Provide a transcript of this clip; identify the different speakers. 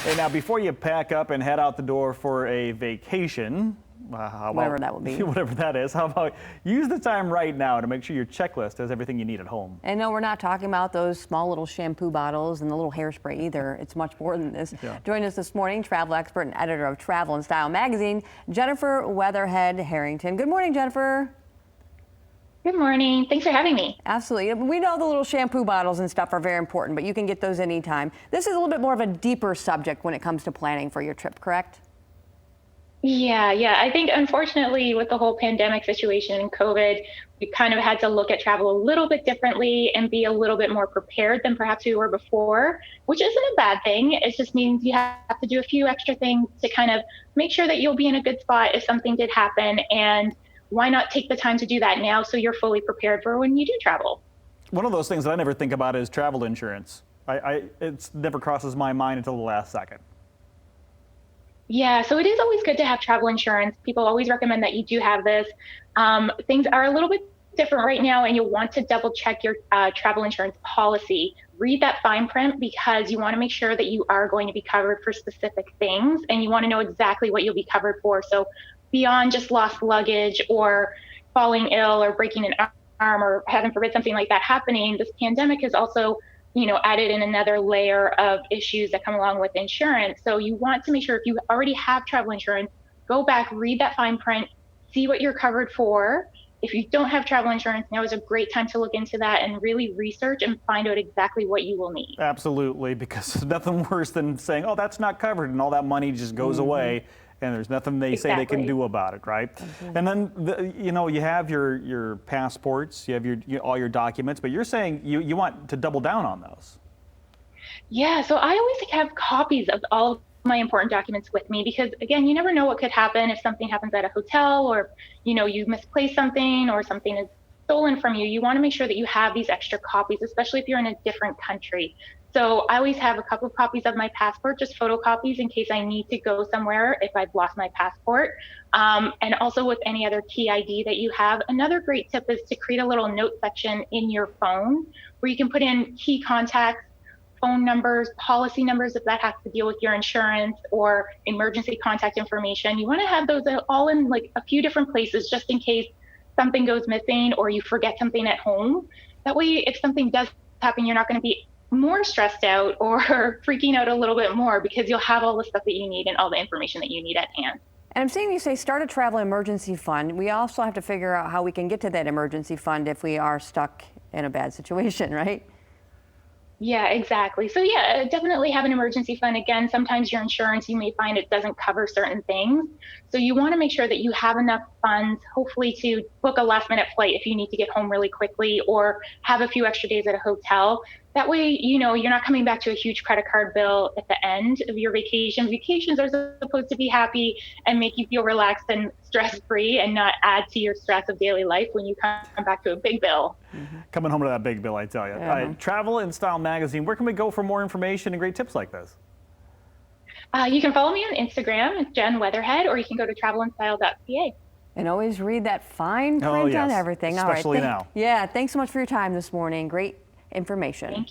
Speaker 1: Hey, now before you pack up and head out the door for a vacation,
Speaker 2: Whatever that will be.
Speaker 1: whatever that is, how about use the time right now to make sure your checklist has everything you need at home?
Speaker 2: And no, we're not talking about those small little shampoo bottles and the little hairspray either. It's much more than this.
Speaker 1: Yeah.
Speaker 2: Join us this morning, travel expert and editor of Travel and Style magazine, Jennifer Weatherhead Harrington. Good morning, Jennifer.
Speaker 3: Good morning. Thanks for having me.
Speaker 2: Absolutely. We know the little shampoo bottles and stuff are very important, but you can get those anytime. This is a little bit more of a deeper subject when it comes to planning for your trip, correct?
Speaker 3: Yeah. I think unfortunately with the whole pandemic situation and COVID, we kind of had to look at travel a little bit differently and be a little bit more prepared than perhaps we were before, which isn't a bad thing. It just means you have to do a few extra things to kind of make sure that you'll be in a good spot if something did happen. And why not take the time to do that now so you're fully prepared for when you do travel?
Speaker 1: One of those things that I never think about is travel insurance. It never crosses my mind until the last second.
Speaker 3: Yeah, so it is always good to have travel insurance. People always recommend that you do have this. Things are a little bit different right now, and you'll want to double check your travel insurance policy. Read that fine print because you want to make sure that you are going to be covered for specific things, and you want to know exactly what you'll be covered for. So beyond just lost luggage or falling ill or breaking an arm or heaven forbid something like that happening, this pandemic has also added in another layer of issues that come along with insurance. So you want to make sure if you already have travel insurance, go back, read that fine print, see what you're covered for. If you don't have travel insurance, now is a great time to look into that and really research and find out exactly what you will need.
Speaker 1: Absolutely, because there's nothing worse than saying, oh, that's not covered, and all that money just goes away. And there's nothing they say they can do about it, right? And then, you have your passports, you have all your documents, but you're saying you want to double down on those.
Speaker 3: Yeah, so I always have copies of all of my important documents with me because, again, you never know what could happen if something happens at a hotel or, you misplace something or something is stolen from you. You want to make sure that you have these extra copies, especially if you're in a different country. So I always have a couple of copies of my passport, just photocopies in case I need to go somewhere if I've lost my passport. And also with any other key ID that you have. Another great tip is to create a little note section in your phone where you can put in key contacts, phone numbers, policy numbers if that has to deal with your insurance or emergency contact information. You want to have those all in like a few different places just in case something goes missing or you forget something at home. That way, if something does happen, you're not going to be more stressed out or freaking out a little bit more because you'll have all the stuff that you need and all the information that you need at hand.
Speaker 2: And I'm seeing you say start a travel emergency fund. We also have to figure out how we can get to that emergency fund if we are stuck in a bad situation, right?
Speaker 3: Yeah, exactly. So yeah, definitely have an emergency fund. Again, sometimes your insurance, you may find it doesn't cover certain things. So you want to make sure that you have enough funds, hopefully to book a last minute flight if you need to get home really quickly or have a few extra days at a hotel. That way, you're not coming back to a huge credit card bill at the end of your vacation. Vacations are supposed to be happy and make you feel relaxed and stress-free and not add to your stress of daily life when you come back to a big bill.
Speaker 1: Coming home to that big bill, I tell you. All right, Travel and Style magazine, where can we go for more information and great tips like this?
Speaker 3: You can follow me on Instagram, it's Jen Weatherhead, or you can go to travelandstyle.ca.
Speaker 2: And always read that fine print on everything.
Speaker 1: Especially
Speaker 2: All right.
Speaker 1: now.
Speaker 2: Yeah, thanks so much for your time this morning. Great information.
Speaker 3: Thank you.